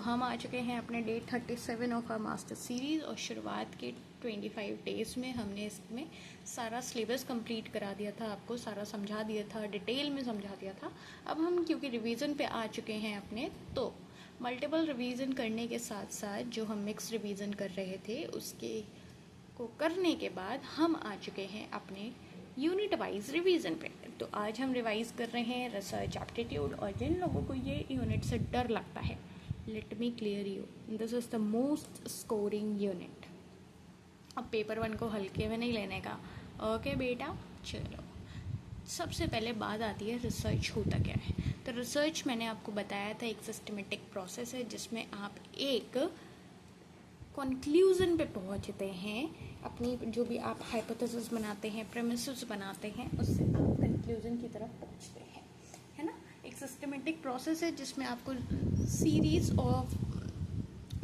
हम आ चुके हैं अपने day 37 of our master series और शुरुआत के 25 डेज़ में हमने इसमें सारा सिलेबस कंप्लीट करा दिया था, आपको सारा समझा दिया था, डिटेल में समझा दिया था। अब हम क्योंकि रिवीजन पे आ चुके हैं अपने, तो मल्टीपल रिवीजन करने के साथ साथ जो हम मिक्स रिवीजन कर रहे थे उसके को करने के बाद हम आ चुके हैं अपने यूनिट वाइज रिवीजन पे। तो आज हम रिवाइज कर रहे हैं रिसर्च एप्टीट्यूड, और जिन लोगों को ये यूनिट से डर लगता है, let me clear you, this is the most scoring unit. अब पेपर 1 को हल्के में नहीं लेने का, ओके बेटा। चलो, सबसे पहले बात आती है रिसर्च होता क्या है। तो रिसर्च मैंने आपको बताया था एक सिस्टमेटिक प्रोसेस है जिसमें आप एक कंक्लूजन पे पहुंचते हैं। अपनी जो भी आप हाइपोथेसिस बनाते हैं, प्रेमिसेस बनाते हैं, उससे आप कंक्लूजन की तरफ पहुंचते हैं, है ना। एक सिस्टमेटिक प्रोसेस है जिसमें आपको सीरीज ऑफ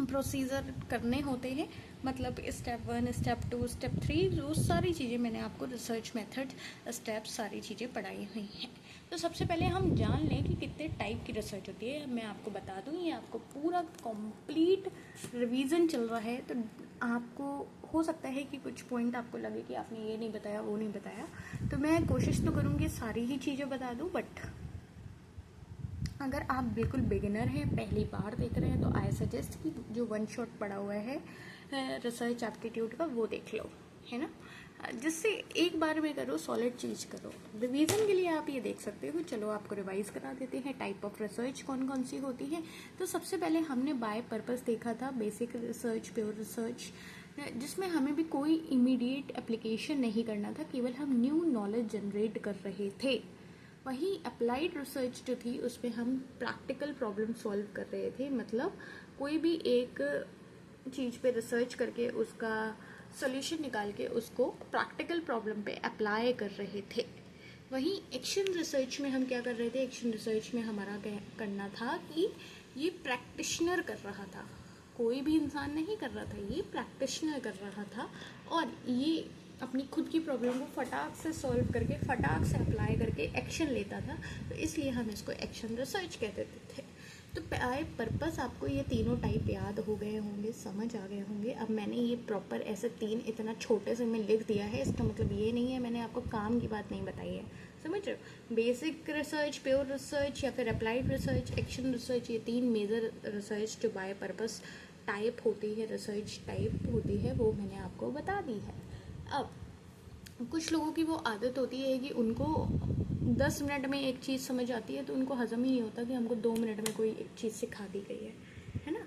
प्रोसीजर करने होते हैं, मतलब स्टेप 1, स्टेप 2, स्टेप 3, वो सारी चीज़ें मैंने आपको रिसर्च मेथड स्टेप सारी चीज़ें पढ़ाई हुई हैं। तो सबसे पहले हम जान लें कि कितने टाइप की रिसर्च होती है। मैं आपको बता दूं, ये आपको पूरा कंप्लीट रिवीजन चल रहा है, तो आपको हो सकता है कि कुछ पॉइंट आपको लगे कि आपने ये नहीं बताया, वो नहीं बताया। तो मैं कोशिश तो करूँगी सारी ही चीज़ें बता दूँ, बट अगर आप बिल्कुल बिगिनर हैं, पहली बार देख रहे हैं, तो आई सजेस्ट कि जो वन शॉट पड़ा हुआ है रिसर्च एप्टीट्यूड का, वो देख लो, है ना। जिससे एक बार में करो, सॉलिड चीज करो। रिवीजन के लिए आप ये देख सकते हो। चलो आपको रिवाइज करा देते हैं टाइप ऑफ रिसर्च कौन कौन सी होती है। तो सबसे पहले हमने बाय पर्पस देखा था, बेसिक रिसर्च, प्योर रिसर्च, जिसमें हमें भी कोई इमीडिएट एप्लीकेशन नहीं करना था, केवल हम न्यू नॉलेज जनरेट कर रहे थे। वहीं अप्लाइड रिसर्च जो थी उसमें हम प्रैक्टिकल प्रॉब्लम सॉल्व कर रहे थे, मतलब कोई भी एक चीज़ पे रिसर्च करके उसका सॉल्यूशन निकाल के उसको प्रैक्टिकल प्रॉब्लम पे अप्लाई कर रहे थे। वहीं एक्शन रिसर्च में हम क्या कर रहे थे, एक्शन रिसर्च में हमारा करना था कि ये प्रैक्टिशनर कर रहा था, कोई भी इंसान नहीं कर रहा था, ये प्रैक्टिशनर कर रहा था, और ये अपनी खुद की प्रॉब्लम को फटाक से सॉल्व करके, फटाक से अप्लाई करके एक्शन लेता था। तो इसलिए हम इसको एक्शन रिसर्च कहते थे। तो बाय पर्पस आपको ये तीनों टाइप याद हो गए होंगे, समझ आ गए होंगे। अब मैंने ये प्रॉपर ऐसे 3 इतना छोटे से में लिख दिया है, इसका मतलब ये नहीं है मैंने आपको काम की बात नहीं बताई है, समझ रहे हो। बेसिक रिसर्च, प्योर रिसर्च या फिर अप्लाइड रिसर्च, एक्शन रिसर्च, ये 3 मेजर रिसर्च जो बाय पर्पस टाइप होती है, रिसर्च टाइप होती है, वो मैंने आपको बता दी है। अब कुछ लोगों की वो आदत होती है कि उनको 10 मिनट में एक चीज़ समझ आती है, तो उनको हजम ही नहीं होता कि हमको 2 मिनट में कोई एक चीज़ सिखा दी गई है ना।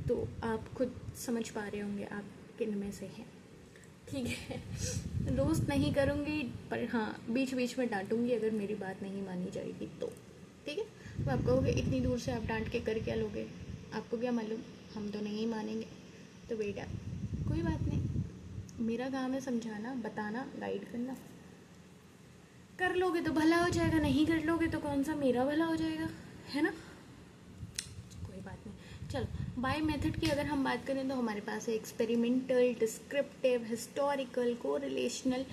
तो आप खुद समझ पा रहे होंगे आप किन में से हैं, ठीक है। रोस्ट नहीं करूँगी, पर हाँ बीच बीच में डांटूंगी अगर मेरी बात नहीं मानी जाएगी तो, ठीक है। तो आप कहोगे इतनी दूर से आप डांट के कर क्या लोगे, आपको क्या मालूम, हम तो नहीं मानेंगे। तो बेटा कोई बात नहीं, मेरा काम है समझाना, बताना, गाइड करना। कर लोगे तो भला हो जाएगा, नहीं कर लोगे तो कौन सा मेरा भला हो जाएगा, है ना। कोई बात नहीं। चलो, बाय मेथड की अगर हम बात करें तो हमारे पास है एक्सपेरिमेंटल, डिस्क्रिप्टिव, हिस्टोरिकल, कोरिलेशनल,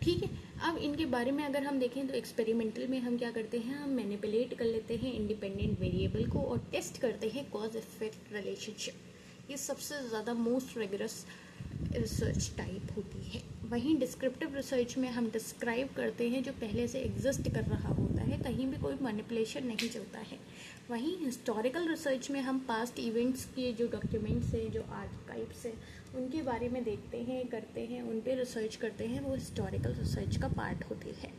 ठीक है। अब इनके बारे में अगर हम देखें तो एक्सपेरिमेंटल में हम क्या करते हैं, हम मैनिपुलेट कर लेते हैं इंडिपेंडेंट वेरिएबल को और टेस्ट करते हैं कॉज इफेक्ट रिलेशनशिप। ये सबसे ज़्यादा मोस्ट रिगरस रिसर्च टाइप होती है। वहीं डिस्क्रिप्टिव रिसर्च में हम डिस्क्राइब करते हैं जो पहले से एग्जिस्ट कर रहा होता है, कहीं भी कोई मैनिपुलेशन नहीं चलता है। वहीं हिस्टोरिकल रिसर्च में हम पास्ट इवेंट्स के जो डॉक्यूमेंट्स हैं, जो आर्काइव्स हैं, उनके बारे में देखते हैं, करते हैं, उन पर रिसर्च करते हैं, वो हिस्टोरिकल रिसर्च का पार्ट होती है।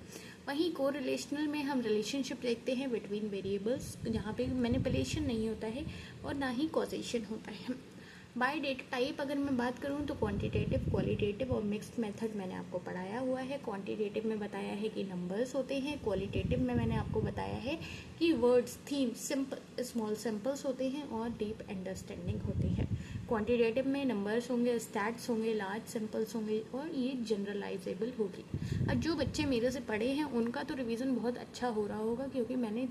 वहीं कोरिलेशनल में हम रिलेशनशिप देखते हैं बिटवीन वेरिएबल्स, जहाँ पे मैनिपुलेशन नहीं होता है और ना ही कॉजेशन होता है। बाय डेटा टाइप अगर मैं बात करूं तो क्वांटिटेटिव, क्वालिटेटिव और मिक्स्ड मेथड मैंने आपको पढ़ाया हुआ है। क्वांटिटेटिव में बताया है कि नंबर्स होते हैं, क्वालिटेटिव में मैंने आपको बताया है कि words, theme, simple small samples होते हैं और डीप अंडरस्टैंडिंग होती है। क्वांटिटेटिव में नंबर्स होंगे, स्टैट्स होंगे, लार्ज सैम्पल्स होंगे और ये जनरलाइजेबल होगी। अब जो बच्चे मेरे से पढ़े हैं उनका तो रिवीजन बहुत अच्छा हो रहा होगा, क्योंकि मैंने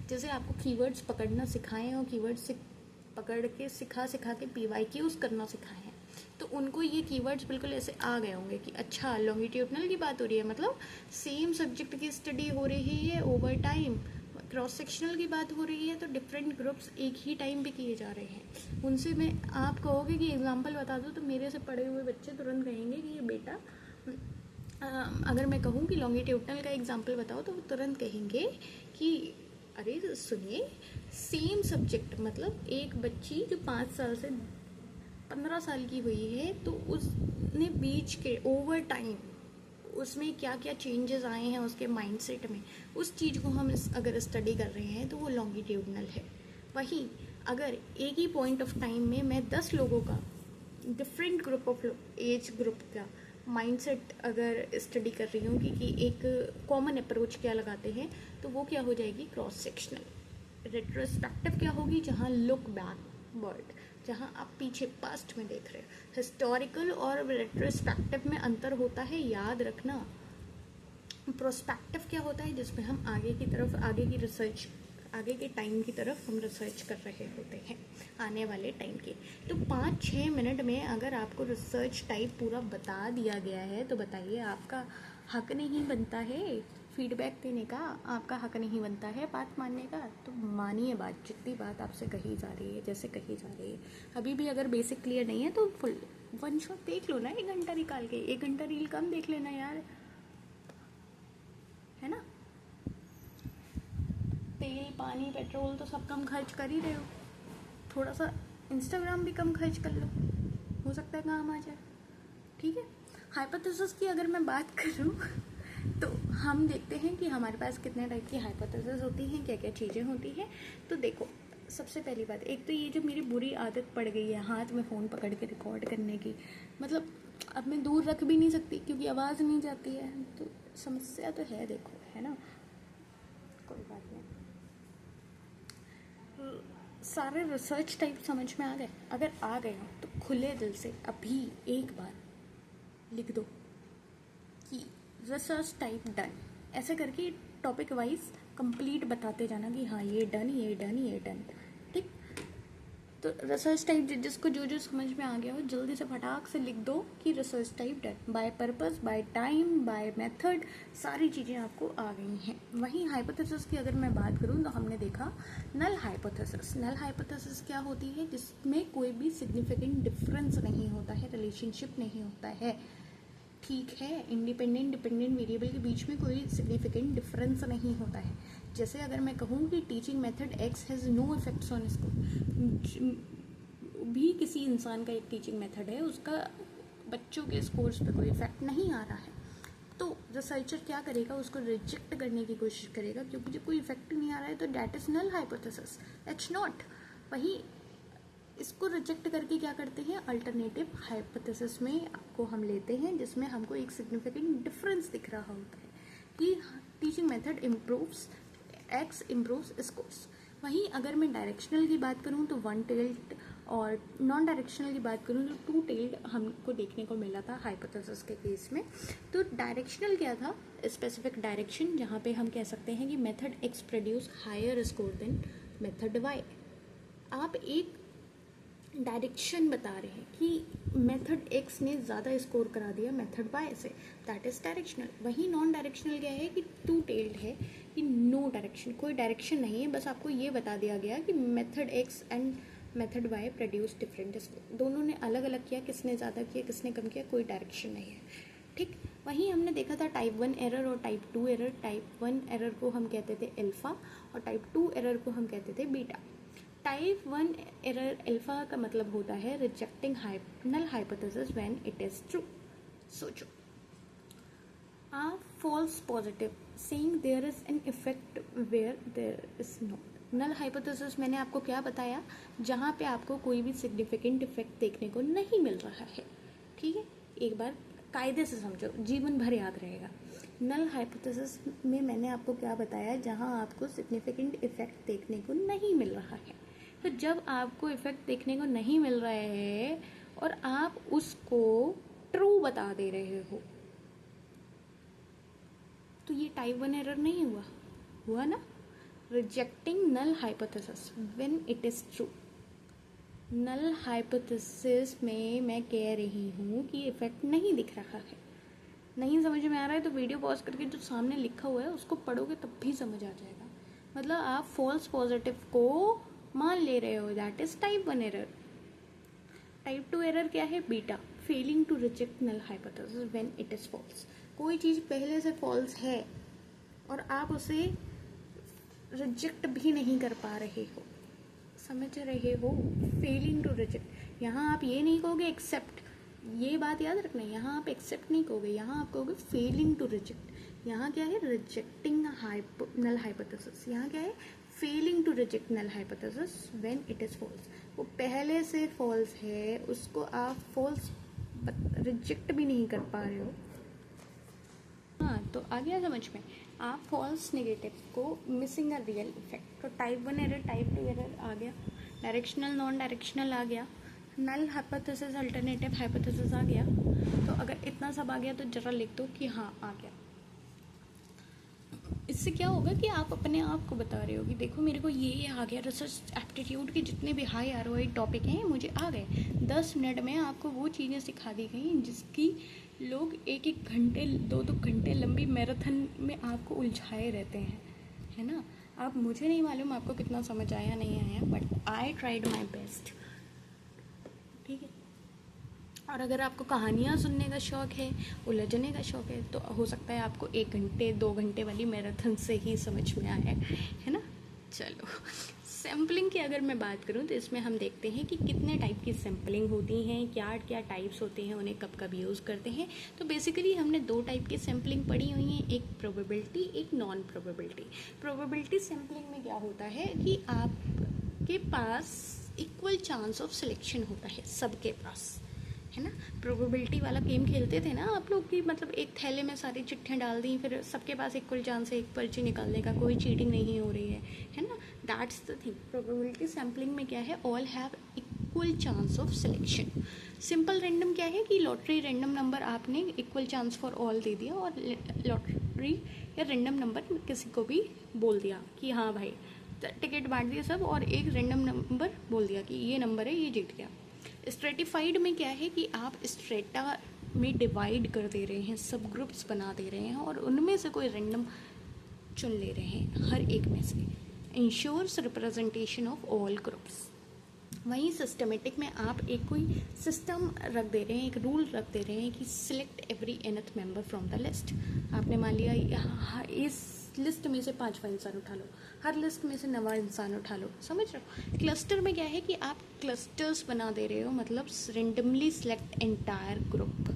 जैसे आपको कीवर्ड्स पकड़ना सिखाए हैं और कीवर्ड्स पकड़ के सिखा के PYQs करना सिखाए हैं, तो उनको ये कीवर्ड्स बिल्कुल ऐसे आ गए होंगे कि अच्छा लॉन्गिट्यूडनल की बात हो रही है, मतलब सेम सब्जेक्ट की स्टडी हो रही है ओवर टाइम, क्रॉस सेक्शनल की बात हो रही है तो डिफरेंट ग्रुप्स एक ही टाइम पे किए जा रहे हैं। उनसे मैं आप कहोगे कि एग्जांपल बता दो तो मेरे से पढ़े हुए बच्चे तुरंत कहेंगे कि ये बेटा अगर मैं कहूँ कि लॉन्गिट्यूडनल का एग्जांपल बताओ तो वो तुरंत कहेंगे कि अरे सुनिए, सेम सब्जेक्ट, मतलब एक बच्ची जो 5 साल से 15 साल की हुई है तो उसने बीच के ओवर टाइम उसमें क्या क्या चेंजेस आए हैं उसके माइंडसेट में, उस चीज़ को हम अगर स्टडी कर रहे हैं तो वो लॉन्गिट्यूडनल है। वहीं अगर एक ही पॉइंट ऑफ टाइम में मैं 10 लोगों का, different group of age group का माइंडसेट अगर स्टडी कर रही हूँ कि एक कॉमन अप्रोच क्या लगाते हैं, तो वो क्या हो जाएगी, क्रॉस सेक्शनल। रेट्रोस्पेक्टिव क्या होगी, जहाँ लुक बैकवर्ड, जहाँ आप पीछे पास्ट में देख रहे हो। हिस्टोरिकल और रेट्रोस्पेक्टिव में अंतर होता है, याद रखना। प्रोस्पेक्टिव क्या होता है, जिसमें हम आगे की तरफ, आगे की रिसर्च, आगे के टाइम की तरफ हम रिसर्च कर रहे होते हैं, आने वाले टाइम की। तो 5-6 मिनट में अगर आपको रिसर्च टाइप पूरा बता दिया गया है तो बताइए, आपका हक नहीं बनता है फीडबैक देने का, आपका हक नहीं बनता है बात मानने का? तो मानिए बात, जितनी बात आपसे कही जा रही है, जैसे कही जा रही है। अभी भी अगर बेसिक क्लियर नहीं है तो फुल वन शॉट देख लो ना, 1 घंटा निकाल के। 1 घंटा रील कम देख लेना यार, है ना। तेल पानी पेट्रोल तो सब कम खर्च कर ही रहे हो, थोड़ा सा इंस्टाग्राम भी कम खर्च कर लो, हो सकता है काम आ जाए। ठीक है। हाइपोथेसिस की अगर मैं बात करूँ तो हम देखते हैं कि हमारे पास कितने टाइप की हाइपोथेसिस होती हैं, क्या क्या चीज़ें होती हैं। तो देखो, सबसे पहली बात, एक तो ये जो मेरी बुरी आदत पड़ गई है हाथ में फ़ोन पकड़ के रिकॉर्ड करने की, मतलब अब मैं दूर रख भी नहीं सकती क्योंकि आवाज़ नहीं जाती है, तो समस्या तो है, देखो, है ना। कोई बात नहीं। सारे रिसर्च टाइप समझ में आ गए? अगर आ गए हो तो खुले दिल से अभी एक बार लिख दो कि रिसर्च टाइप डन, ऐसे करके टॉपिक वाइज कंप्लीट बताते जाना कि हाँ ये डन, ये डन, ये डन। ठीक। तो रिसर्च टाइप जिसको जो जो समझ में आ गया हो जल्दी से फटाक से लिख दो कि research type done, by purpose, by time, by method, सारी चीज़ें आपको आ गई हैं। वहीं हाइपोथेसिस की अगर मैं बात करूँ तो हमने देखा नल हाइपोथेसिस। नल हाइपोथेसिस क्या होती है, जिसमें कोई भी सिग्निफिकेंट डिफरेंस नहीं होता है, रिलेशनशिप नहीं होता है। ठीक है, इंडिपेंडेंट डिपेंडेंट वेरिएबल के बीच में कोई सिग्निफिकेंट डिफरेंस नहीं होता है। जैसे अगर मैं कहूँ कि teaching method X has no effects on score, भी किसी इंसान का एक टीचिंग मेथड है, उसका बच्चों के स्कोर्स पे कोई इफेक्ट नहीं आ रहा है, तो रिसर्चर क्या करेगा, उसको रिजेक्ट करने की कोशिश करेगा, क्योंकि जब कोई इफेक्ट नहीं आ रहा है तो that is null hypothesis, it's not. वही इसको रिजेक्ट करके क्या करते हैं, अल्टरनेटिव हाइपोथेसिस में आपको हम लेते हैं, जिसमें हमको एक सिग्निफिकेंट डिफरेंस दिख रहा होता है कि teaching method improves, x improves scores. वहीं अगर मैं डायरेक्शनल की बात करूं तो 1 टेल्ड, और नॉन डायरेक्शनल की बात करूं तो 2 टेल्ड हमको देखने को मिला था हाइपोथेसिस के केस में। तो डायरेक्शनल क्या था, स्पेसिफिक डायरेक्शन, जहाँ पे हम कह सकते हैं कि method X produce higher score than method Y. आप एक डायरेक्शन बता रहे हैं कि मेथड एक्स ने ज़्यादा स्कोर करा दिया मेथड वाई से, दैट इज़ डायरेक्शनल। वही नॉन डायरेक्शनल क्या है कि 2 टेल्ड है, कि नो डायरेक्शन, कोई डायरेक्शन नहीं है, बस आपको ये बता दिया गया कि method X and method Y produce different score, दोनों ने अलग अलग किया, किसने ज़्यादा किया किसने कम किया, कोई डायरेक्शन नहीं है। ठीक। वहीं हमने देखा था टाइप 1 एरर और टाइप 2 एरर। टाइप 1 एरर को हम कहते थे अल्फा और टाइप 2 एरर को हम कहते थे बीटा। टाइप 1 एरर अल्फा का मतलब होता है rejecting null hypothesis when it is true. सोचो, आप false positive saying there is an effect where there is not. Null hypothesis मैंने आपको क्या बताया, जहाँ पे आपको कोई भी सिग्निफिकेंट इफेक्ट देखने को नहीं मिल रहा है। ठीक है, एक बार कायदे से समझो, जीवन भर याद रहेगा। नल हाइपोथेसिस में मैंने आपको क्या बताया, जहाँ आपको सिग्निफिकेंट इफेक्ट देखने को नहीं मिल रहा है। तो जब आपको इफेक्ट देखने को नहीं मिल रहा है और आप उसको ट्रू बता दे रहे हो, तो ये टाइप 1 एरर नहीं हुआ ना। Rejecting null hypothesis when it is true. Null hypothesis में मैं कह रही हूँ कि इफेक्ट नहीं दिख रहा है। नहीं समझ में आ रहा है तो वीडियो पॉज करके जो सामने लिखा हुआ है उसको पढ़ोगे तब भी समझ आ जाएगा। मतलब आप फॉल्स पॉजिटिव को मान ले रहे हो, that is type 1 error. Type 2 error क्या है? Beta, failing to reject null hypothesis when it is false. कोई चीज पहले से फॉल्स है और आप उसे रिजेक्ट भी नहीं कर पा रहे हो, समझ रहे हो? फेलिंग टू रिजेक्ट, यहाँ आप ये नहीं कहोगे एक्सेप्ट, ये बात याद रखना, यहाँ आप एक्सेप्ट नहीं कहोगे, यहाँ आप कहोगे फेलिंग टू रिजेक्ट। यहाँ क्या है? Rejecting null hypothesis. यहाँ क्या है? Failing to reject null hypothesis when it is false. वो पहले से फॉल्स है, उसको आप फॉल्स रिजेक्ट भी नहीं कर पा रहे हो। हाँ, तो आ गया समझ में? आप फॉल्स नेगेटिव को मिसिंग अ रियल इफेक्ट, तो टाइप 1 एरर, टाइप 2 एरर आ गया, डायरेक्शनल नॉन डायरेक्शनल आ गया, नल हाइपोथेसिस अल्टरनेटिव हाइपोथेसिस आ गया। तो अगर इतना सब आ गया तो जरा लिख दो कि हाँ आ गया। इससे क्या होगा कि आप अपने आप को बता रहे हो कि देखो मेरे को ये आ गया, रिसर्च एप्टीट्यूड के जितने भी हाई आरओआई टॉपिक हैं मुझे आ गए। 10 मिनट में आपको वो चीज़ें सिखा दी गई जिसकी लोग 1-1 घंटे 2-2 घंटे लंबी मैराथन में आपको उलझाए रहते हैं, है ना? अब मुझे नहीं मालूम आपको कितना समझ आया नहीं आया, but I tried my best, ठीक है? और अगर आपको कहानियाँ सुनने का शौक़ है, उलझने का शौक़ है, तो हो सकता है आपको 1 घंटे 2 घंटे वाली मैराथन से ही समझ में आए, है ना? चलो, सैम्पलिंग की अगर मैं बात करूँ तो इसमें हम देखते हैं कि कितने टाइप की सैम्पलिंग होती हैं, क्या क्या टाइप्स होते हैं, उन्हें कब कब यूज़ करते हैं। तो बेसिकली हमने 2 टाइप की सैम्पलिंग पढ़ी हुई हैं, एक प्रोबेबिलिटी, एक नॉन प्रोबेबिलिटी। प्रोबेबिलिटी सैम्पलिंग में क्या होता है कि आपके पास इक्वल चांस ऑफ सिलेक्शन होता है सबके पास, है ना? प्रोबेबिलिटी वाला गेम खेलते थे ना आप लोग, की मतलब एक थैले में सारी चिट्ठियाँ डाल दी, फिर सबके पास इक्वल चांस है एक पर्ची निकालने का, कोई चीटिंग नहीं हो रही है ना? That's the thing. Probability sampling में क्या है? All have equal chance of selection. Simple random क्या है कि लॉटरी रैंडम नंबर आपने equal chance for all they दिया, और लॉटरी या रैंडम नंबर किसी को भी बोल दिया कि हाँ भाई, टिकट बांट दिया सब, और एक रैंडम नंबर बोल दिया कि ये नंबर है, ये जीत गया। स्ट्रेटिफाइड में क्या है कि आप स्ट्रेटा में डिवाइड कर दे रहे हैं, सब ग्रुप्स बना दे रहे हैं, और उनमें से कोई रैंडम चुन ले रहे हैं हर एक में से। Ensures representation of all groups. वहीं सिस्टमेटिक में आप एक कोई सिस्टम रख दे रहे हैं, एक रूल रख दे रहे हैं कि select every nth member from the list. आपने मान लिया इस लिस्ट में से 5वां इंसान उठा लो, हर लिस्ट में से 9वां इंसान उठा लो, समझ रहे हो? क्लस्टर में क्या है कि आप क्लस्टर्स बना दे रहे हो, मतलब randomly select entire group,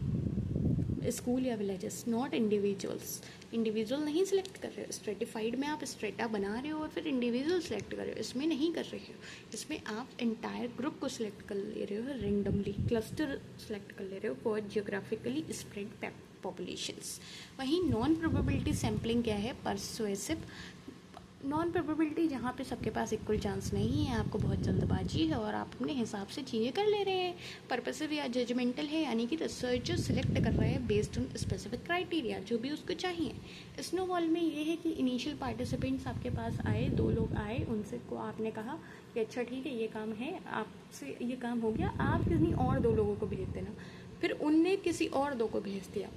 school या विलेजेस, नॉट इंडिविजुअल्स। इंडिविजुअल नहीं सिलेक्ट कर रहे हो। स्ट्रेटिफाइड में आप स्ट्रेटा बना रहे हो और फिर इंडिविजुअल सेलेक्ट कर रहे हो, इसमें नहीं कर रहे हो। इसमें आप एंटायर ग्रुप को सिलेक्ट कर ले रहे हो, रेंडमली क्लस्टर सेलेक्ट कर ले रहे हो फॉर जियोग्राफिकली स्प्रेड पॉपुलेशंस। वहीं नॉन प्रोबेबिलिटी सैम्पलिंग क्या है? परसुएसिव। नॉन प्रोबेबिलिटी जहाँ पे सबके पास इक्वल चांस नहीं है, आपको बहुत जल्दबाजी है और आप अपने हिसाब से चीज़ें कर ले रहे हैं। पर्पसिव या जजमेंटल है, यानी कि रिसर्चर सिलेक्ट कर रहे हैं बेस्ड ऑन स्पेसिफिक क्राइटेरिया, जो भी उसको चाहिए। स्नोबॉल में ये है कि इनिशियल पार्टिसिपेंट्स आपके पास आए, 2 लोग आए, उनसे को आपने कहा कि अच्छा ठीक है ये काम है, आपसे ये काम हो गया, आप किसी और 2 लोगों को भेज देना। फिर उनने किसी और 2 को भेज दिया,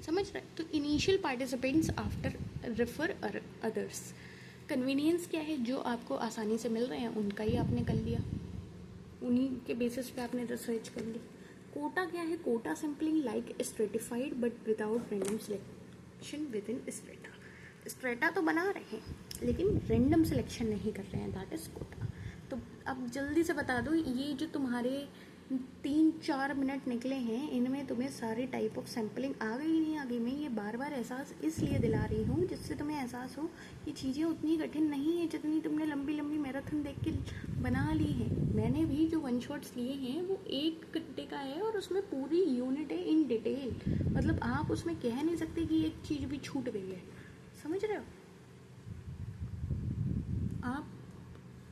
समझ रहे? तो initial participants after refer others. Convenience क्या है? जो आपको आसानी से मिल रहे हैं उनका ही आपने कर लिया, उन्हीं के बेसिस पे आपने रिसर्च कर ली। कोटा क्या है? Quota sampling like stratified but without random selection within strata. Strata तो बना रहे हैं लेकिन रैंडम सिलेक्शन नहीं कर रहे हैं, दैट इज कोटा। तो अब जल्दी से बता दो, ये जो तुम्हारे 3-4 मिनट निकले हैं, इनमें तुम्हें सारी टाइप ऑफ सैम्पलिंग आ गई नहीं आ गई? मैं ये बार बार एहसास इसलिए दिला रही हूँ जिससे तुम्हें एहसास हो कि चीज़ें उतनी कठिन नहीं है जितनी तुमने लंबी लंबी मैराथन देख के बना ली है। मैंने भी जो 1 शॉट्स लिए हैं वो 1 घंटे का है और उसमें पूरी यूनिट है इन डिटेल, मतलब आप उसमें कह नहीं सकते कि एक चीज़ भी छूट गई है, समझ रहे हो? आप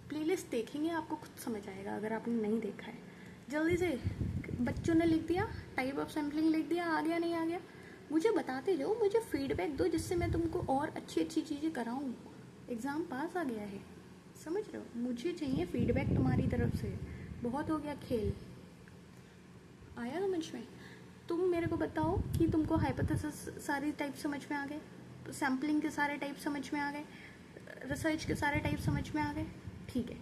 प्लेलिस्ट देखेंगे आपको खुद समझ आएगा अगर आपने नहीं देखा है। जल्दी से, बच्चों ने लिख दिया, टाइप ऑफ सैम्पलिंग लिख दिया, आ गया नहीं आ गया? मुझे बताते जाओ, मुझे फीडबैक दो जिससे मैं तुमको और अच्छी अच्छी चीज़ें कराऊँ। एग्ज़ाम पास आ गया है, समझ रहे हो? मुझे चाहिए फीडबैक तुम्हारी तरफ से। बहुत हो गया खेल, आया समझ में? तुम मेरे को बताओ कि तुमको हाइपोथेसिस सारी टाइप समझ में आ गए, सैम्पलिंग के सारे टाइप समझ में आ गए, रिसर्च के सारे टाइप समझ में आ गए? ठीक है,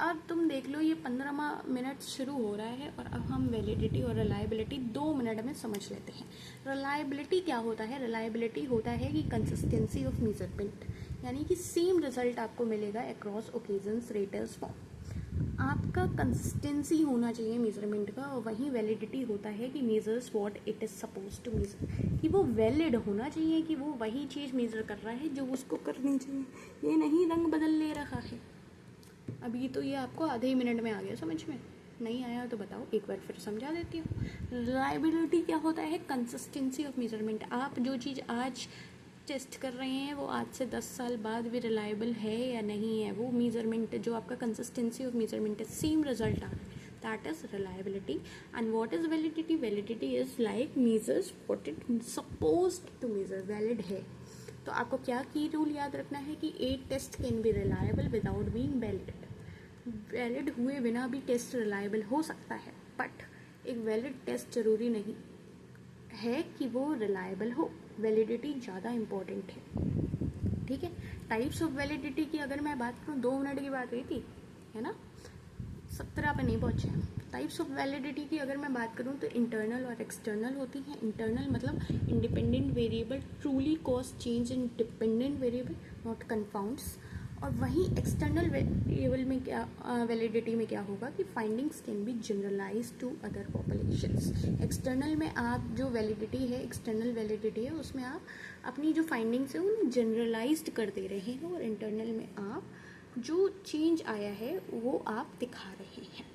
अब तुम देख लो ये 15वां मिनट शुरू हो रहा है और अब हम वैलिडिटी और रिलायबिलिटी 2 मिनट में समझ लेते हैं। रिलायबिलिटी क्या होता है? रिलायबिलिटी होता है कि कंसिस्टेंसी ऑफ मेजरमेंट, यानी कि सेम रिजल्ट आपको मिलेगा अक्रॉस ओकेजन्स, रेटर्स, फॉर्म। आपका कंसिस्टेंसी होना चाहिए मेजरमेंट का, और वहीं वैलिडिटी होता है कि measures what it is suppose to measure, कि वो वैलिड होना चाहिए, कि वो वही चीज़ मेजर कर रहा है जो उसको करनी चाहिए, ये नहीं रंग बदल ले रहा है। अभी तो ये आपको आधे ही मिनट में आ गया समझ में, नहीं आया तो बताओ, एक बार फिर समझा देती हूँ। रिलायबिलिटी क्या होता है? Consistency of measurement. आप जो चीज़ आज टेस्ट कर रहे हैं वो आज से 10 साल बाद भी रिलायबल है या नहीं है, वो मेजरमेंट जो आपका कंसिस्टेंसी ऑफ मेजरमेंट है, सेम रिजल्ट आ रहा है, that is reliability. And what is validity? Validity is like measures what it supposed to measure, valid है। तो आपको क्या की रूल याद रखना है कि a test can be reliable without being valid. Valid हुए बिना भी टेस्ट रिलायबल हो सकता है, बट एक वैलिड टेस्ट जरूरी नहीं है कि वो रिलायबल हो। वैलिडिटी ज़्यादा इम्पोर्टेंट है, ठीक है। टाइप्स ऑफ वैलिडिटी की अगर मैं बात करूँ, 2 मिनट की बात हुई थी, है ना, 17 पे नहीं पहुँचे। टाइप्स ऑफ वैलिडिटी की अगर मैं बात करूँ तो इंटरनल और एक्सटर्नल होती हैं। इंटरनल मतलब independent variable truly cause change in dependent variable, not confounds. और वहीं एक्सटर्नल वेरिएबल में क्या, वैलिडिटी में क्या होगा कि findings can be generalise to other populations. External में आप जो वैलिडिटी है, एक्सटर्नल वैलिडिटी है, उसमें आप अपनी जो फाइंडिंग्स है उन्हें जनरलाइज्ड कर दे रहे हैं, और इंटरनल में आप जो चेंज आया है वो आप दिखा रहे हैं,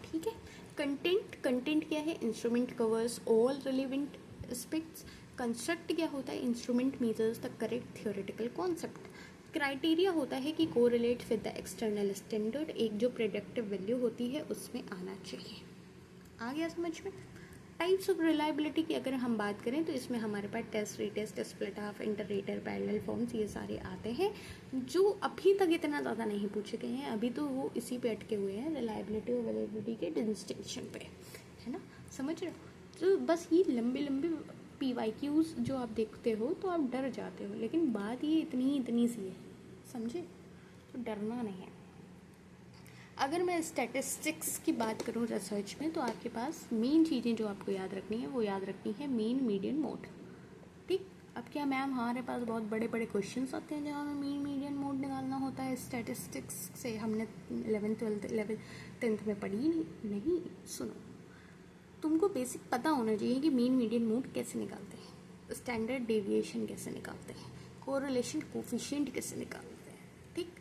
ठीक है। कंटेंट क्या है? Instrument covers all relevant aspects. Construct क्या होता है? Instrument measures the correct theoretical concept. Criteria होता है कि correlate with the external standard, एक जो प्रेडिक्टिव वैल्यू होती है उसमें आना चाहिए। आ गया समझ में? टाइप्स ऑफ रिलायबिलिटी की अगर हम बात करें तो इसमें हमारे पास test, retest, split half, inter rater, parallel forms, ये सारे आते हैं जो अभी तक इतना ज़्यादा नहीं पूछे गए हैं। अभी तो वो इसी पे अटके हुए हैं, रिलायबिलिटी और वैलिडिटी के डिस्टिंक्शन पे, है ना, समझ रहे हो? तो बस ये लंबे लंबे PYQs जो आप देखते हो तो आप डर जाते हो, लेकिन बात ये इतनी सी है, समझे? तो डरना नहीं है। अगर मैं स्टैटिस्टिक्स की बात करूँ रिसर्च में, तो आपके पास मेन चीज़ें जो आपको याद रखनी है वो याद रखनी है मीन, मीडियन, मोड, ठीक। अब क्या मैम हमारे पास बहुत बड़े बड़े क्वेश्चंस आते हैं जहाँ हमें मीन, मीडियन, मोड निकालना होता है स्टैटिस्टिक्स से? हमने 11th 12th 11th 10th में पढ़ी नहीं। सुनो, तुमको बेसिक पता होना चाहिए कि मीन, मीडियन, मोड कैसे निकालते हैं, स्टैंडर्ड डेविएशन कैसे निकालते हैं, कोरिलेशन कोफिशिएंट कैसे निकालते हैं, ठीक।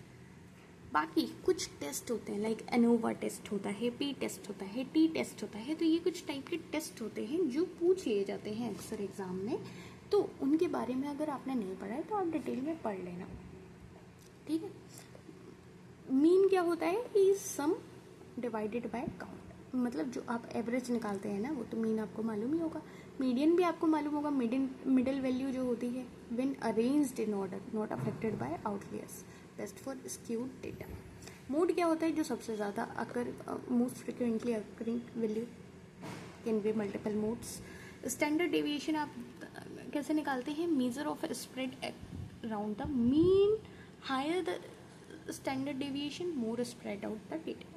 बाकी कुछ टेस्ट होते हैं, लाइक एनोवा टेस्ट होता है, पी टेस्ट होता है, टी टेस्ट होता है, तो ये कुछ टाइप के टेस्ट होते हैं जो पूछ लिए जाते हैं अक्सर एग्जाम में। तो उनके बारे में अगर आपने नहीं पढ़ा है तो आप डिटेल में पढ़ लेना, ठीक है। मीन क्या होता है कि सम डिवाइडेड बाय काउंट, मतलब जो आप एवरेज निकालते हैं ना, वो तो मीन आपको मालूम ही होगा। मीडियन भी आपको मालूम होगा, मिडिल वैल्यू जो होती है when arranged in order not affected by outliers, best for skewed data. Mode क्या होता है? जो सबसे ज़्यादा occur, most frequently occurring value, can be multiple modes. Standard deviation आप कैसे निकालते हैं? Measure of spread around the mean, higher the standard deviation, more spread out the data.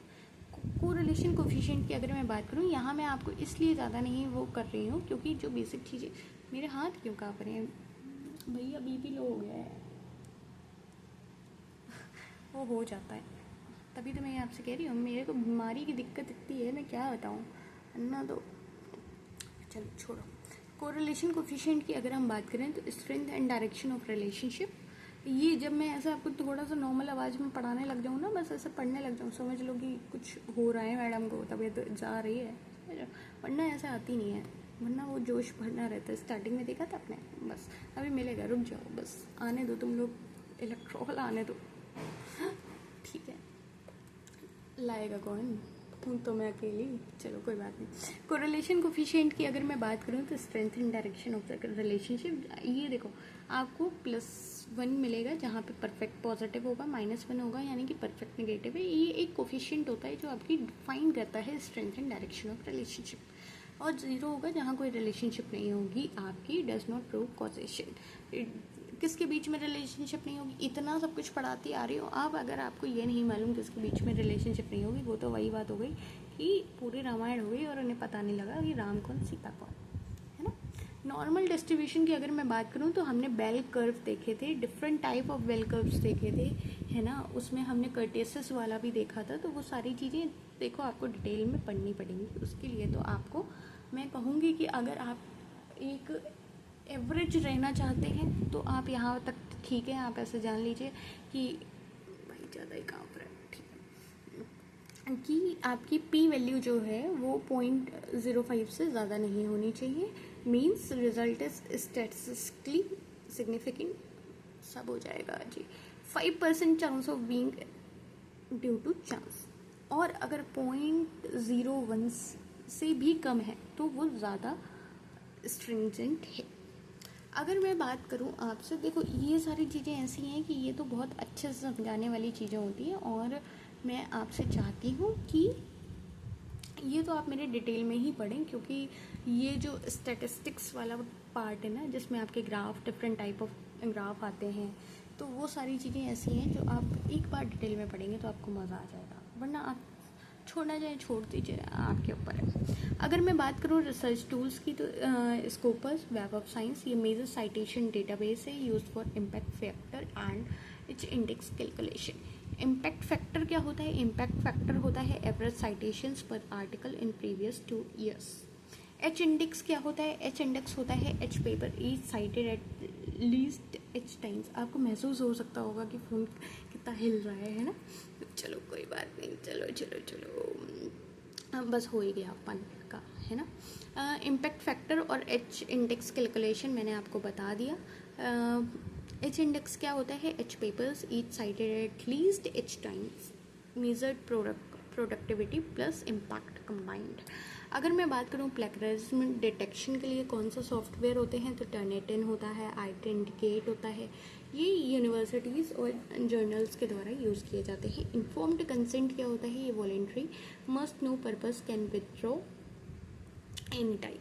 Correlation coefficient की अगर मैं बात करूँ, यहाँ मैं आपको इसलिए ज़्यादा नहीं वो कर रही हूँ क्योंकि जो बेसिक चीज़ें, मेरे हाथ क्यों काँप रहे हैं भैया, बीपी लो हो गया है, वो हो जाता है, तभी तो मैं आपसे कह रही हूँ, मेरे को बीमारी की दिक्कत इतनी है, मैं क्या बताऊँ, अन्ना तो चलो छोड़ो। कोरिलेशन कोफिशिएंट की अगर हम बात करें तो strength and direction of relationship, ये जब मैं ऐसे आपको थोड़ा सा नॉर्मल आवाज़ में पढ़ाने लग जाऊँ ना, बस ऐसे पढ़ने लग जाऊँ, समझ लो कि कुछ हो रहा है, मैडम को तबीयत जा रही है, वरना ऐसे आती नहीं है, वरना वो जोश भरना रहता है। स्टार्टिंग में देखा था आपने, बस अभी मिलेगा, रुक जाओ, बस आने दो तुम लोग, इलेक्ट्रॉल आने दो, ठीक है। लाएगा कौन, हूँ तो मैं अकेली, चलो कोई बात नहीं। कोरिलेशन कोफिशिएंट की अगर मैं बात करूँ तो strength and direction of the relationship, ये देखो आपको +1 मिलेगा जहाँ पे परफेक्ट पॉजिटिव होगा, -1 होगा यानी कि परफेक्ट नेगेटिव है। ये एक कोफिशिएंट होता है जो आपकी डिफाइन करता है strength and direction of relationship, और 0 होगा जहाँ कोई रिलेशनशिप नहीं होगी आपकी, डज नॉट प्रूव कॉजेशन। किसके बीच में रिलेशनशिप नहीं होगी, इतना सब कुछ पढ़ाती आ रही हो आप, अगर आपको ये नहीं मालूम किसके बीच में रिलेशनशिप नहीं होगी, वो तो वही बात हो गई कि पूरी रामायण हो गई और उन्हें पता नहीं लगा कि राम कौन सीता कौन, है ना। नॉर्मल डिस्ट्रीब्यूशन की अगर मैं बात करूँ तो हमने बेल कर्व देखे थे, different type of bell curves देखे थे, है ना। उसमें हमने कर्टेसिस वाला भी देखा था। तो वो सारी चीज़ें देखो आपको डिटेल में पढ़नी पड़ेंगी। उसके लिए तो आपको मैं कहूँगी कि अगर आप एक एवरेज रहना चाहते हैं तो आप यहाँ तक ठीक है, आप ऐसे जान लीजिए कि भाई ज़्यादा ही काम पर है, ठीक है, कि आपकी पी वैल्यू जो है वो 0.05 से ज़्यादा नहीं होनी चाहिए। Means result is statistically significant, सब हो जाएगा जी। 5% chance of being due to chance, और अगर 0.01 से भी कम है तो वो ज़्यादा स्ट्रिंजेंट है। अगर मैं बात करूं आपसे, देखो ये सारी चीज़ें ऐसी हैं कि ये तो बहुत अच्छे से समझाने वाली चीज़ें होती हैं, और मैं आपसे चाहती हूँ कि ये तो आप मेरे डिटेल में ही पढ़ें, क्योंकि ये जो स्टैटिस्टिक्स वाला पार्ट है ना, जिसमें आपके graph, different type of graph आते हैं, तो वो सारी चीज़ें ऐसी हैं जो आप एक बार डिटेल में पढ़ेंगे तो आपको मज़ा आ जाएगा, वरना आप छोड़ना चाहे छोड़ दीजिए, आपके ऊपर है। अगर मैं बात करूँ रिसर्च टूल्स की, तो स्कोपस, वेब ऑफ साइंस, ये मेजर साइटेशन डेटाबेस है use for impact factor and its index calculation. Impact factor क्या होता है? इम्पैक्ट फैक्टर होता है average citations per article in previous 2 years। H index क्या होता है? एच इंडेक्स होता है H paper each cited at least H times. आपको महसूस हो सकता होगा कि फ़ोन कितना हिल रहा है ना। चलो कोई बात नहीं, चलो चलो चलो, बस हो ही गया अपन का, है ना। इम्पैक्ट फैक्टर और एच इंडेक्स कैलकुलेशन मैंने आपको बता दिया। एच इंडेक्स क्या होता है? H papers each cited at least H times, measured productivity plus impact combined. अगर मैं बात करूँ प्लेगरिज्म डिटेक्शन के लिए कौन सा सॉफ्टवेयर होते हैं, तो टर्निटिन होता है, आइडेंटिकेट होता है। ये यूनिवर्सिटीज़ और जर्नल्स के द्वारा यूज़ किए जाते हैं। इन्फॉर्म्ड कंसेंट क्या होता है? ये voluntary, must know purpose, can withdraw any time.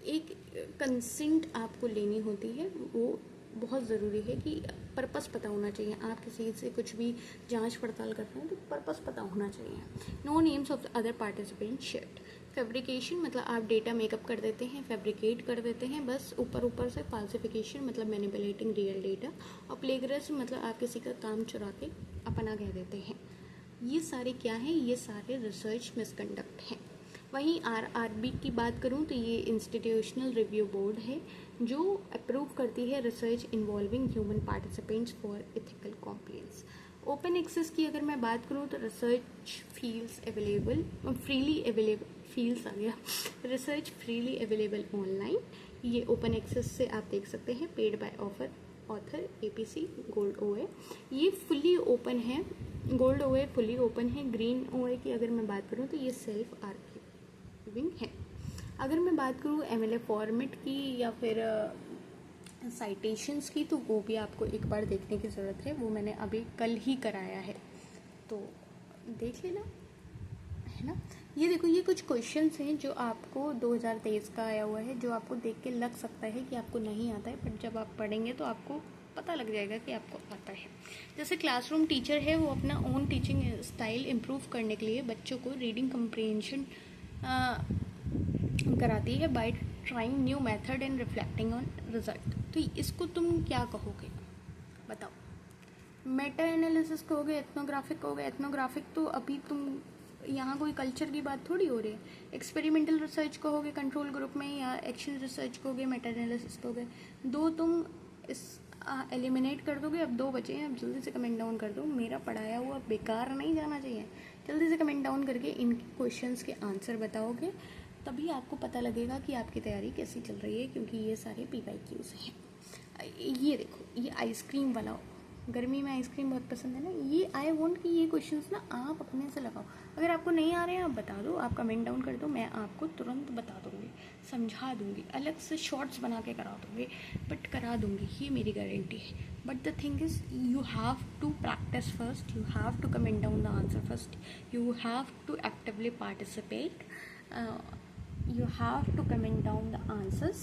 एक कंसेंट आपको लेनी होती है, वो बहुत ज़रूरी है कि पर्पस पता होना चाहिए। आप किसी से कुछ भी जांच पड़ताल कर रहे हैं तो पर्पस पता होना चाहिए। No names of other participant shared. Fabrication मतलब आप डेटा मेकअप कर देते हैं, फैब्रिकेट कर देते हैं बस ऊपर ऊपर से। फाल्सिफिकेशन मतलब मैनिपुलेटिंग रियल डेटा। और प्लेगरिज्म मतलब आप किसी का काम चुरा के अपना कह देते हैं। ये सारे क्या हैं? ये सारे रिसर्च मिसकंडक्ट हैं। वहीं आरआरबी की बात करूं तो ये इंस्टीट्यूशनल रिव्यू बोर्ड है जो अप्रूव करती है research involving human participants for ethical compliance. Open access की अगर मैं बात करूं तो research fields available, freely available, fields आ गया, रिसर्च फ्रीली अवेलेबल ऑनलाइन। ये ओपन एक्सेस से आप देख सकते हैं। Paid by author APC gold OA, ये फुली ओपन है। गोल्ड ओए फुली ओपन है। ग्रीन ओए की अगर मैं बात करूं तो ये सेल्फ आर्काइविंग है। अगर मैं बात करूं एमएलए फॉर्मेट की या फिर साइटेशंस की, तो वो भी आपको एक बार देखने की ज़रूरत है। वो मैंने अभी कल ही कराया है, तो देख लेना, है ना। ये देखो, ये कुछ क्वेश्चंस हैं जो आपको 2023 का आया हुआ है, जो आपको देख के लग सकता है कि आपको नहीं आता है, बट जब आप पढ़ेंगे तो आपको पता लग जाएगा कि आपको आता है। जैसे क्लासरूम टीचर है, वो अपना ओन टीचिंग स्टाइल इम्प्रूव करने के लिए बच्चों को रीडिंग कम्प्रीहेंशन कराती है bye trying new method and reflecting on result. तो इसको तुम क्या कहोगे बताओ? मेटा एनालिसिस कहोगे, एथनोग्राफिक कहोगे? एथनोग्राफिक तो अभी तुम यहाँ कोई कल्चर की बात थोड़ी हो रही है। एक्सपेरिमेंटल रिसर्च कहोगे कंट्रोल ग्रुप में, या एक्शन रिसर्च कहोगे, मेटा एनालिसिस कहोगे? दो तुम इस एलिमिनेट कर दोगे। अब 2 बचे हैं, अब जल्दी से कमेंट डाउन कर दो। मेरा पढ़ाया हुआ बेकार नहीं जाना चाहिए। जल्दी से कमेंट डाउन करके इन क्वेश्चंस के आंसर बताओगे, तभी आपको पता लगेगा कि आपकी तैयारी कैसी चल रही है, क्योंकि ये सारे PYQs हैं। ये देखो, ये आइसक्रीम वाला, गर्मी में आइसक्रीम बहुत पसंद है ना, ये आई वांट कि ये क्वेश्चंस ना आप अपने से लगाओ। अगर आपको नहीं आ रहे हैं आप बता दो, आप कमेंट डाउन कर दो, मैं आपको तुरंत बता दूंगी, समझा दूंगी, अलग से शॉर्ट्स बना के करा दूंगी, बट करा दूंगी, ये मेरी गारंटी है। But the thing is, you have to practise first, you have to comment down the answer first, you have to actively participate, you have to comment down the answers,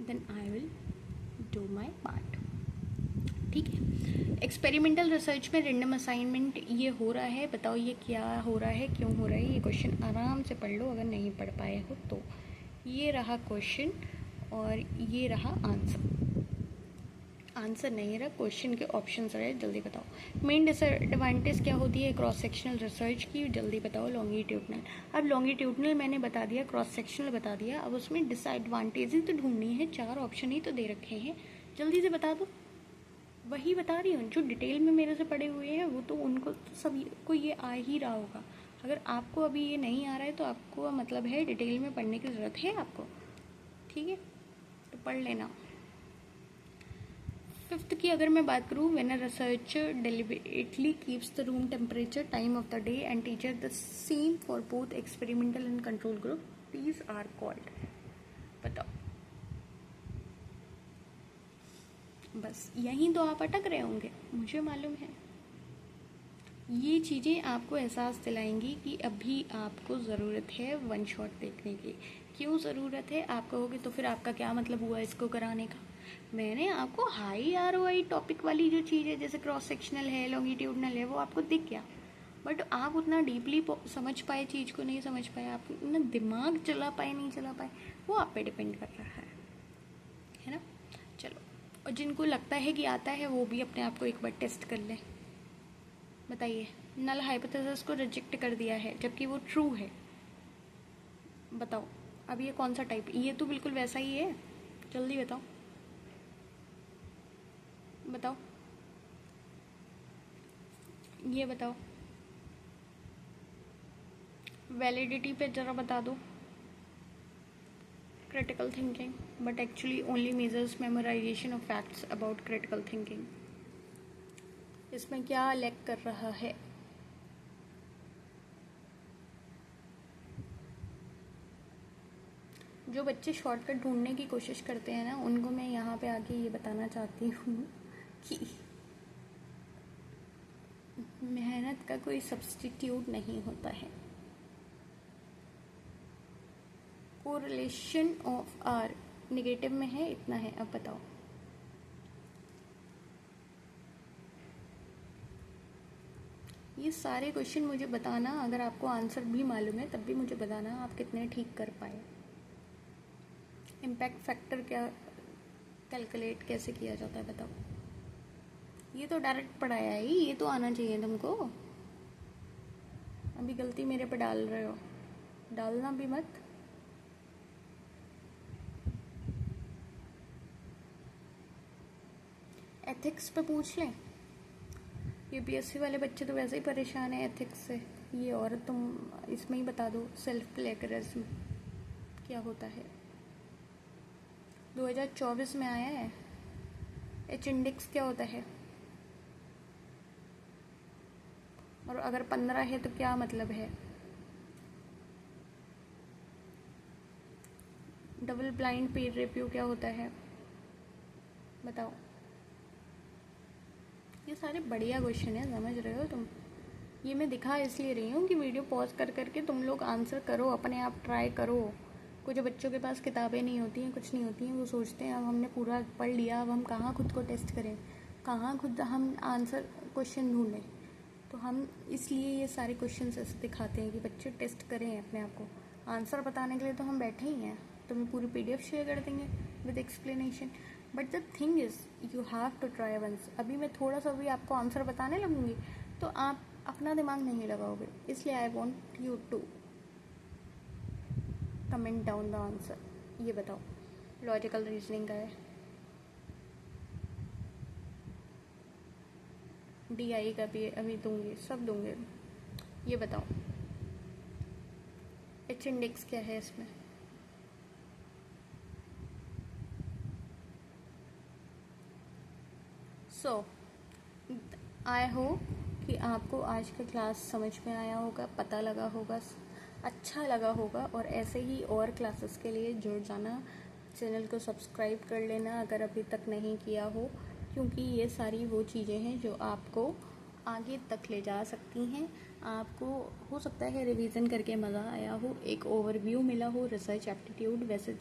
then I will do my part. ठीक है। Experimental research में random assignment ये हो रहा है, बताओ ये क्या हो रहा है, क्यों हो रहा है। ये क्वेश्चन आराम से पढ़ लो अगर नहीं पढ़ पाए हो तो। ये रहा क्वेश्चन और ये रहा आंसर। आंसर नहीं रहा, क्वेश्चन के ऑप्शंस रहे, जल्दी बताओ। मेन डिसएडवांटेज क्या होती है क्रॉस सेक्शनल रिसर्च की, जल्दी बताओ। लॉन्गिट्यूडनल, अब लॉन्गिट्यूडनल मैंने बता दिया, क्रॉस सेक्शनल बता दिया, अब उसमें डिसएडवांटेज ही तो ढूंढनी है, 4 ऑप्शन ही तो दे रखे हैं, जल्दी से बता दो। वही बता रही हूँ, जो डिटेल में मेरे से पढ़े हुए हैं वो तो उनको सब को ये आ ही रहा होगा। अगर आपको अभी ये नहीं आ रहा है तो आपको मतलब है डिटेल में पढ़ने की ज़रूरत है आपको। ठीक है, तो पढ़ लेना। 5th की अगर मैं बात करूँ, when a researcher deliberately keeps the room temperature, time of the day and teacher the same for both experimental and control group, these are called. बताओ, बस यहीं तो आप अटक रहे होंगे, मुझे मालूम है। ये चीज़ें आपको एहसास दिलाएंगी कि अभी आपको ज़रूरत है वन शॉट देखने की। क्यों ज़रूरत है आप कहोगे तो फिर आपका क्या मतलब हुआ इसको कराने का। मैंने आपको हाई ROI टॉपिक वाली जो चीज़ है, जैसे क्रॉस सेक्शनल है, लॉन्गिट्यूडनल है, वो आपको दिख गया, बट आप उतना डीपली समझ पाए चीज़ को, नहीं समझ पाए, आप उतना दिमाग चला पाए नहीं चला पाए, वो आप पे डिपेंड कर रहा है ना। चलो, और जिनको लगता है कि आता है वो भी अपने आप को एक बार टेस्ट कर लें। बताइए, नल हाइपोथेसिस को रिजेक्ट कर दिया है जबकि वो ट्रू है। बताओ, अब ये कौन सा टाइप, ये तो बिल्कुल वैसा ही है, जल्दी बताओ बताओ, ये बताओ, वैलिडिटी पे ज़रा बता दो। Critical thinking, but actually only measures memorisation of facts about critical thinking. इसमें क्या लैक कर रहा है। जो बच्चे शॉर्टकट ढूंढने की कोशिश करते हैं ना, उनको मैं यहाँ पे आके ये बताना चाहती हूँ कि मेहनत का कोई सब्स्टिट्यूट नहीं होता है। कोरिलेशन ऑफ आर नेगेटिव में है, इतना है। अब बताओ, ये सारे क्वेश्चन मुझे बताना, अगर आपको आंसर भी मालूम है तब भी मुझे बताना आप कितने ठीक कर पाए। इम्पैक्ट फैक्टर क्या कैलकुलेट कैसे किया जाता है, बताओ। ये तो डायरेक्ट पढ़ाया ही, ये तो आना चाहिए तुमको। अभी गलती मेरे पे डाल रहे हो, डालना भी मत। एथिक्स पे पूछ लें, UPSC वाले बच्चे तो वैसे ही परेशान है एथिक्स से। ये और तुम इसमें ही बता दो, सेल्फ प्लेगरिज्म क्या होता है। 2024 में आया है। एच इंडेक्स क्या होता है, और अगर 15 है तो क्या मतलब है। डबल ब्लाइंड पीयर रिव्यू क्या होता है, बताओ। ये सारे बढ़िया क्वेश्चन है, समझ रहे हो तुम। ये मैं दिखा इसलिए रही हूँ कि वीडियो पॉज कर करके तुम लोग आंसर करो, अपने आप ट्राई करो। कुछ बच्चों के पास किताबें नहीं होती हैं, कुछ नहीं होती हैं, वो सोचते हैं अब हमने पूरा पढ़ लिया, अब हम कहाँ खुद को टेस्ट करें, कहाँ खुद हम आंसर क्वेश्चन ढूंढें। तो हम इसलिए ये सारे क्वेश्चन ऐसे दिखाते हैं कि बच्चे टेस्ट करें अपने आप को। आंसर बताने के लिए तो हम बैठे ही हैं, तुम्हें पूरी PDF शेयर कर देंगे with explanation, but the thing is you have to try once. अभी मैं थोड़ा सा भी आपको आंसर बताने लगूंगी तो आप अपना दिमाग नहीं लगाओगे, इसलिए I want you to comment down the answer. ये बताओ, लॉजिकल रीजनिंग का है, DI का भी अभी दूंगी, सब दूंगे। ये बताओ, एच इंडेक्स क्या है इसमें। सो आई होप कि आपको आज का क्लास समझ में आया होगा, पता लगा होगा, अच्छा लगा होगा, और ऐसे ही और क्लासेस के लिए जुड़ जाना। चैनल को सब्सक्राइब कर लेना अगर अभी तक नहीं किया हो, क्योंकि ये सारी वो चीज़ें हैं जो आपको आगे तक ले जा सकती हैं। आपको हो सकता है रिवीजन करके मज़ा आया हो, एक ओवरव्यू मिला हो रिसर्च एप्टीट्यूड, वैसे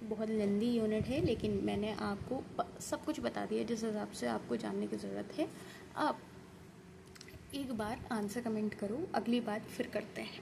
बहुत लेंदी यूनिट है, लेकिन मैंने आपको सब कुछ बता दिया जिस हिसाब से आपको जानने की ज़रूरत है। आप एक बार आंसर कमेंट करो, अगली बार फिर करते हैं।